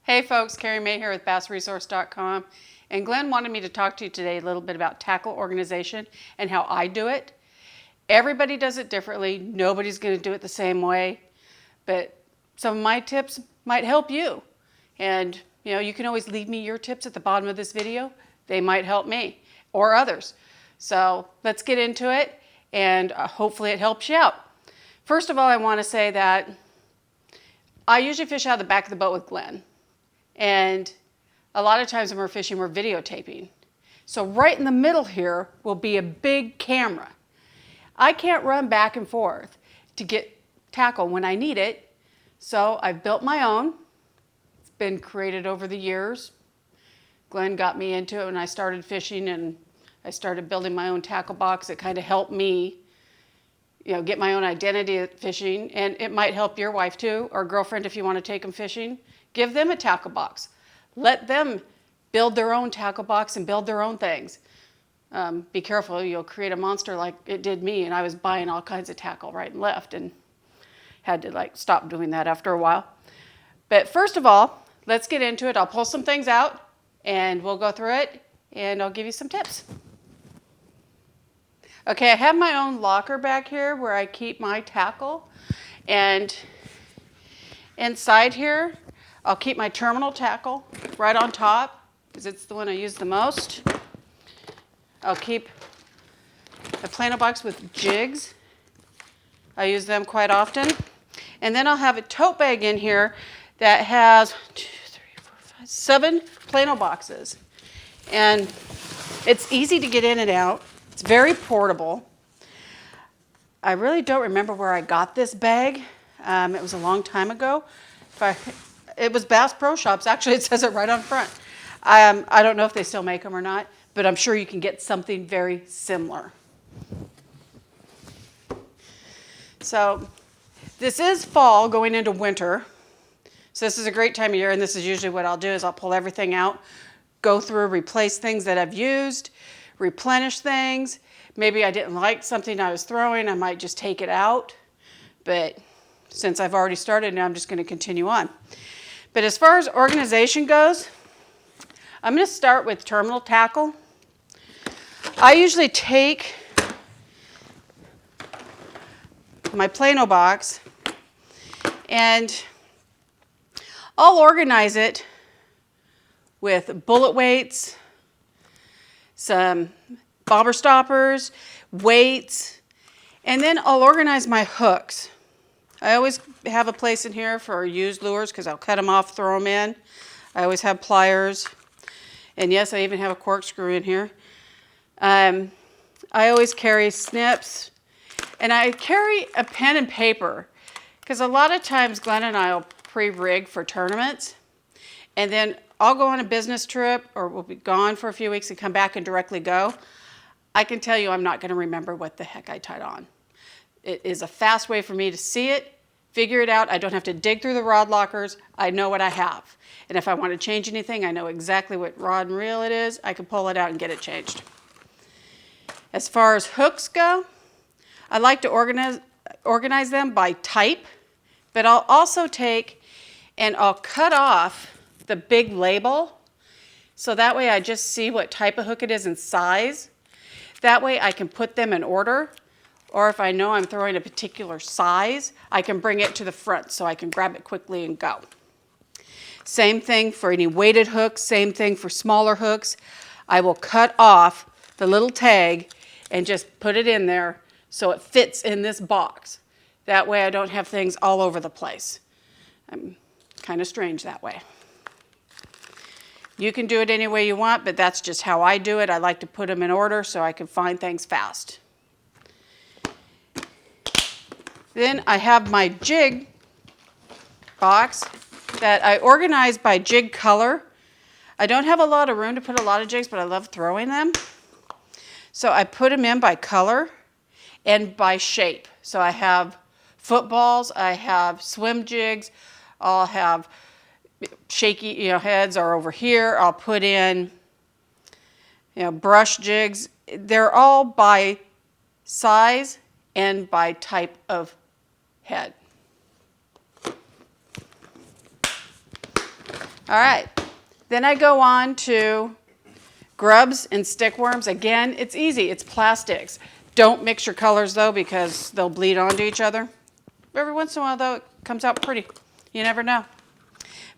Hey folks, Carrie May here with BassResource.com, and Glenn wanted me to talk to you today a little bit about tackle organization and how I do it. Everybody does it differently. Nobody's going to do it the same way, but some of my tips might help you. And you can always leave me your tips at the bottom of this video. They might help me or others. So let's get into it, and hopefully it helps you out. First of all, I want to say that I usually fish out of the back of the boat with Glenn. And a lot of times when we're fishing, we're videotaping. So right in the middle here will be a big camera. I can't run back and forth to get tackle when I need it. So I've built my own. It's been created over the years. Glenn got me into it when I started fishing, and I started building my own tackle box. It kind of helped me get my own identity at fishing, and it might help your wife too, or girlfriend if you want to take them fishing. Give them a tackle box. Let them build their own tackle box and build their own things. Be careful, you'll create a monster like it did me, and I was buying all kinds of tackle right and left and had to stop doing that after a while. But first of all, let's get into it. I'll pull some things out and we'll go through it, and I'll give you some tips. Okay, I have my own locker back here where I keep my tackle, and inside here I'll keep my terminal tackle right on top because it's the one I use the most. I'll keep a plano box with jigs. I use them quite often. And then I'll have a tote bag in here that has 7 plano boxes. And it's easy to get in and out. It's very portable. I really don't remember where I got this bag. It was a long time ago. It was Bass Pro Shops. Actually, it says it right on front. I don't know if they still make them or not, but I'm sure you can get something very similar. So this is fall going into winter. So this is a great time of year, and this is usually what I'll do is I'll pull everything out, go through, replace things that I've used, replenish things. Maybe I didn't like something I was throwing, I might just take it out. But since I've already started now, I'm just going to continue on. But as far as organization goes, I'm going to start with terminal tackle. I usually take my plano box and I'll organize it with bullet weights, some bobber stoppers, weights, and then I'll organize my hooks. I always have a place in here for used lures because I'll cut them off, throw them in. I always have pliers. And yes, I even have a corkscrew in here. I always carry snips. And I carry a pen and paper because a lot of times Glenn and I will pre-rig for tournaments. And then I'll go on a business trip, or we'll be gone for a few weeks and come back and directly go. I can tell you I'm not going to remember what the heck I tied on. It is a fast way for me to see it, figure it out. I don't have to dig through the rod lockers. I know what I have. And if I want to change anything, I know exactly what rod and reel it is. I can pull it out and get it changed. As far as hooks go, I like to organize them by type, but I'll also take and I'll cut off the big label. So that way I just see what type of hook it is and size. That way I can put them in order. Or if I know I'm throwing a particular size, I can bring it to the front so I can grab it quickly and go. Same thing for any weighted hooks, same thing for smaller hooks. I will cut off the little tag and just put it in there so it fits in this box. That way I don't have things all over the place. I'm kind of strange that way. You can do it any way you want, but that's just how I do it. I like to put them in order so I can find things fast. Then I have my jig box that I organize by jig color. I don't have a lot of room to put a lot of jigs, but I love throwing them. So I put them in by color and by shape. So I have footballs, I have swim jigs, I'll have shaky heads are over here. I'll put in brush jigs. They're all by size and by type of head. All right, then I go on to grubs and stickworms. Again, it's easy, it's plastics. Don't mix your colors though, because they'll bleed onto each other. Every once in a while though, it comes out pretty. You never know.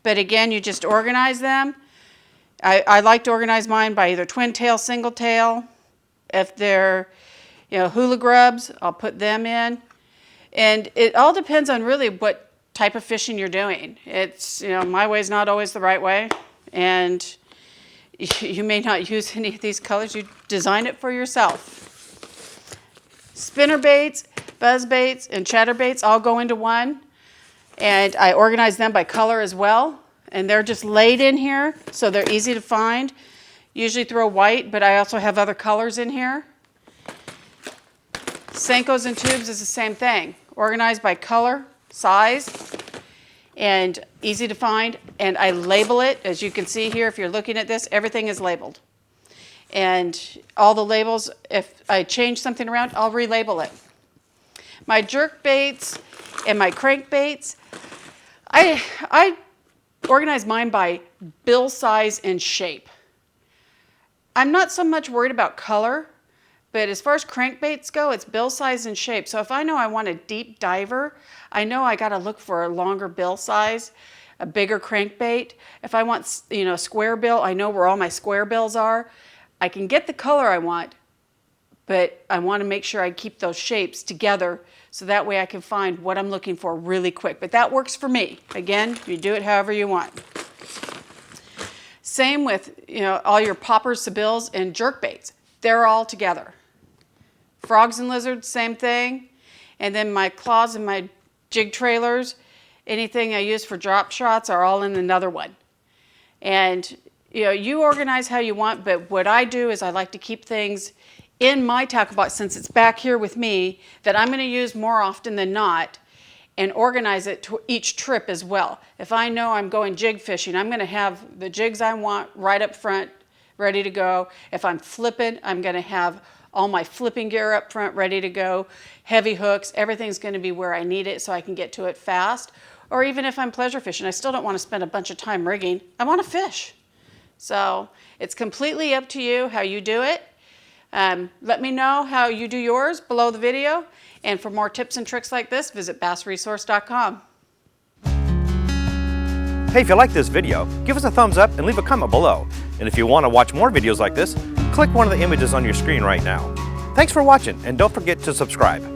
But again, you just organize them. I like to organize mine by either twin tail, single tail. If they're, hula grubs, I'll put them in. And it all depends on really what type of fishing you're doing. It's, my way is not always the right way. And you may not use any of these colors. You design it for yourself. Spinner baits, buzz baits, and chatter baits all go into one. And I organize them by color as well. And they're just laid in here, so they're easy to find. Usually throw white, but I also have other colors in here. Senkos and tubes is the same thing. Organized by color, size, and easy to find. And I label it. As you can see here, if you're looking at this, everything is labeled. And all the labels, if I change something around, I'll relabel it. My jerk baits and my crank baits, I organize mine by bill size and shape. I'm not so much worried about color, but as far as crankbaits go, it's bill size and shape. So if I know I want a deep diver, I know I got to look for a longer bill size, a bigger crankbait. If I want, square bill, I know where all my square bills are. I can get the color I want, but I want to make sure I keep those shapes together so that way I can find what I'm looking for really quick. But that works for me. Again, you do it however you want. Same with, all your poppers, sabills, and jerk baits. They're all together. Frogs and lizards, same thing. And then my claws and my jig trailers, anything I use for drop shots are all in another one. And, you organize how you want, but what I do is I like to keep things in my tackle box, since it's back here with me, that I'm going to use more often than not, and organize it to each trip as well. If I know I'm going jig fishing, I'm going to have the jigs I want right up front, ready to go. If I'm flipping, I'm going to have all my flipping gear up front, ready to go. Heavy hooks, everything's going to be where I need it so I can get to it fast. Or even if I'm pleasure fishing, I still don't want to spend a bunch of time rigging. I want to fish. So it's completely up to you how you do it. Let me know how you do yours below the video. And for more tips and tricks like this, visit BassResource.com. Hey, if you like this video, give us a thumbs up and leave a comment below. And if you want to watch more videos like this, click one of the images on your screen right now. Thanks for watching, and don't forget to subscribe.